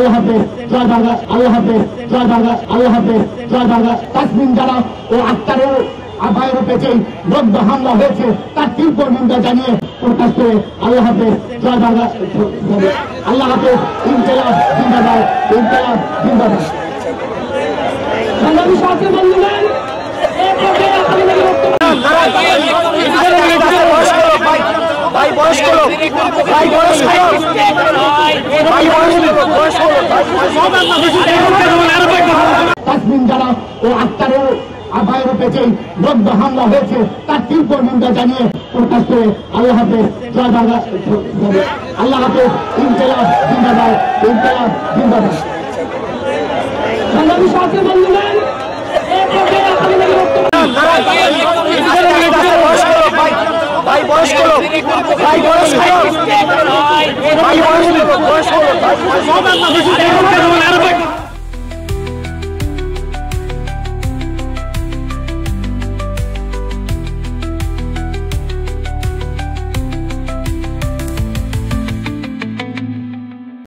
আল্লাহ হাফেজ, জয় বাংলা, আল্লাহ হাফেজ, জয় বাংলা, আল্লাহ হাফেজ, জয় বাংলা। তাসমিন জানা ও আক্তারের আবায়ের পেছনে বদ্ধ হামলা হয়েছে তার তীব্র নিন্দা জানিয়ে প্রকাশ করে আল্লাহ হাফেজ, জয় বাংলা, আল্লাহ হাফেজ, ইনকিলাব জিন্দাবাদ, ইনকিলাব জিন্দাবাদ। সংগ্রামী সাথী বন্ধুগণ, তাসমিন জানা ও আক্তারের আবায়ের পেছনে বদ্ধ হামলা হয়েছে তার তীব্র নিন্দা জানিয়ে প্রকাশ করে আল্লাহ হাফেজ, জয় বাংলা, আল্লাহ হাফেজ, ইনকিলাব জিন্দাবাদ, ইনকিলাব জিন্দাবাদ। সংগ্রামী সাথী বন্ধুগণ, ভাই বয়স